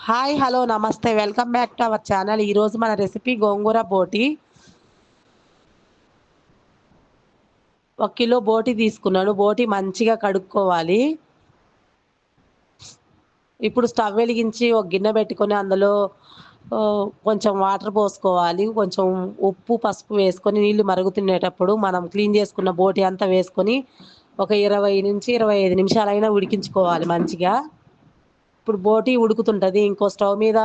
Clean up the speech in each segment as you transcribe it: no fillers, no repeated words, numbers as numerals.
Hi! Hello! నమస్తే. Welcome back to our channel. ఈరోజు మన రెసిపీ గోంగూర బోటి. ఒక కిలో బోటి తీసుకున్నాను. బోటి మంచిగా కడుక్కోవాలి. ఇప్పుడు స్టవ్ వెలిగించి ఒక గిన్నె పెట్టుకొని అందులో కొంచెం వాటర్ పోసుకోవాలి. కొంచెం ఉప్పు, పసుపు వేసుకొని నీళ్లు మరుగుతున్నేటప్పుడు మనం క్లీన్ చేసుకున్న బోటి అంతా వేసుకొని ఒక 20-25 నిమిషాలైనా ఉడికించుకోవాలి మంచిగా. ఇప్పుడు బోటి ఉడుకుతుంటది. ఇంకో స్టవ్ మీద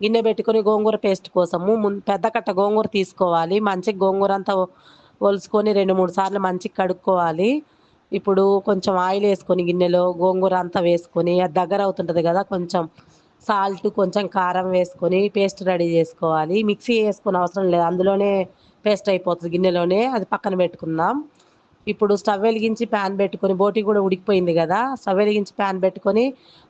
గిన్నె పెట్టుకొని గోంగూర పేస్ట్ కోసము పెద్ద కట్ట గోంగూర తీసుకోవాలి. మంచిగా గోంగూర అంతా ఒలుసుకొని 2, 3 సార్లు మంచిగా కడుక్కోవాలి. ఇప్పుడు కొంచెం ఆయిల్ ఏసుకొని గిన్నెలో గోంగూర అంతా వేసుకొని అది దగ్గర అవుతుంటది గదా! కొంచెం సాల్ట్, కొంచెం కారం వేసుకొని పేస్ట్ రెడీ జేసుకోవాలి. మిక్సీ ఏసుకోనవసరం అవసరం లేదు. అందులోనే పేస్ట్ అయిపోతది గిన్నెలోనే. అది పక్కన పెట్టుకుందాం. ఇప్పుడు స్టవ్ వెలిగించి ప్యాన్ పెట్టుకొని బోటి గూడా ఉడికిపోయింది గదా! స్టవ్ వెలిగించి ప్యాన్ పెట్టుకొని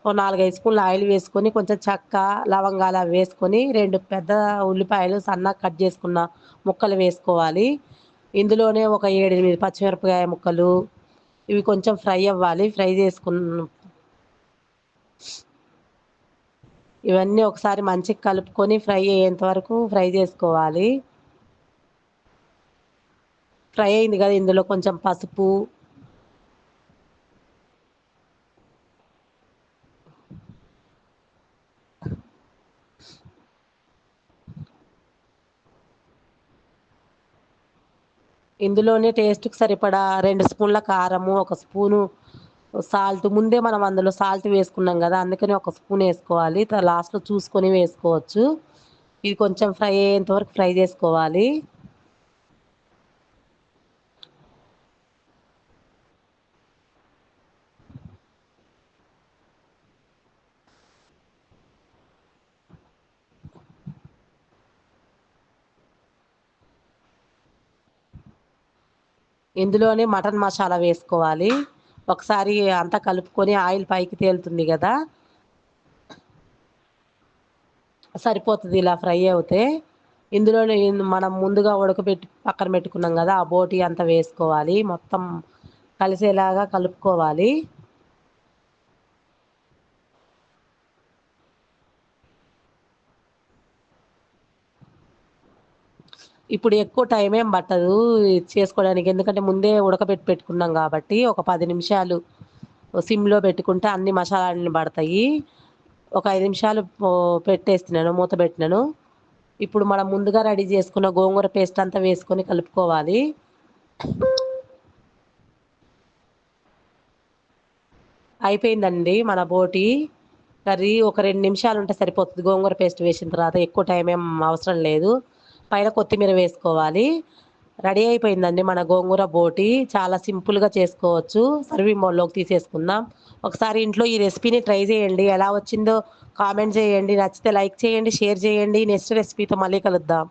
ఓ 4, 5 స్పూన్లు ఆయిల్ వేసుకొని కొంచెం చెక్క, లవంగాలు అవి వేసుకొని 2 పెద్ద ఉల్లిపాయలు సన్నగా కట్ చేసుకున్న ముక్కలు వేసుకోవాలి. ఇందులోనే ఒక 7, 8 పచ్చిమిరపకాయ ముక్కలు ఇవి కొంచెం ఫ్రై అవ్వాలి. ఫ్రై ఇవన్నీ ఒకసారి మంచిగా కలుపుకొని ఫ్రై అయ్యేంత వరకు ఫ్రై చేసుకోవాలి. ఫ్రై అయింది గదా! ఇందులో కొంచెం పసుపు, ఇందులోనే టేస్ట్‌కి సరిపడా 2 స్పూన్ల కారము, 1 స్పూను సాల్ట్ ముందే మనం అందులో సాల్ట్ వేసుకున్నాం గదా! అందుకని 1 స్పూన్ ఏసుకోవాలి. లాస్ట్‌లో చూసుకొని వేసుకోవచ్చు. ఇది కొంచెం ఫ్రై అయ్యేంత వరకు ఫ్రై జేసుకోవాలి. ఇందులోనే మటన్ మసాలా వేసుకోవాలి. ఒకసారి అంతా కలుపుకొని ఆయిల్ పైకి తేలుతుంది గదా! సరిపోతది ఇలా ఫ్రై అవుతే. ఇందులోనే మనం ముందుగా ఉడకబెట్టి పక్కన పెట్టుకున్నాం గదా! ఆ బోటి అంతా వేసుకోవాలి. మొత్తం కలిసేలాగా కలుపుకోవాలి. ఇప్పుడు ఎక్కువ టైం ఏం పట్టదు ఇది చేసుకోవడానికి. ఎందుకంటే ముందే ఉడకబెట్టి పెట్టుకున్నాం గాబట్టి, ఒక 10 నిమిషాలు సిమ్‌లో పెట్టుకుంటే అన్ని మసాలాలన్నీ పడతాయి. ఒక 5 నిమిషాలు పెట్టేస్తున్నాను. మూత పెట్టినాను. ఇప్పుడు మనం ముందుగా రెడీ చేసుకున్న గోంగూర పేస్ట్ అంతా వేసుకొని కలుపుకోవాలి. అయిపోయిందండి మన బోటి కర్రీ. ఒక 2 నిమిషాలుంటే సరిపోతది. గోంగూర పేస్ట్ వేసిన తర్వాత ఎక్కువ టైం ఏం అవసరం లేదు. పైన కొత్తిమీర వేసుకోవాలి. రెడీ అయిపోయిందండి మన గోంగూర బోటి. చాలా సింపుల్‌గా చేసుకోవచ్చు. సర్వింగ్ బౌల్‌లోకి తీసేసుకుందాం. ఒకసారి ఇంట్లో ఈ రెసిపీని ట్రై చేయండి. ఎలా వచ్చిందో కామెంట్ చేయండి. నచ్చితే లైక్ చేయండి, షేర్ చేయండి. నెక్స్ట్ రెసిపీతో మళ్ళీ కలుద్దాం.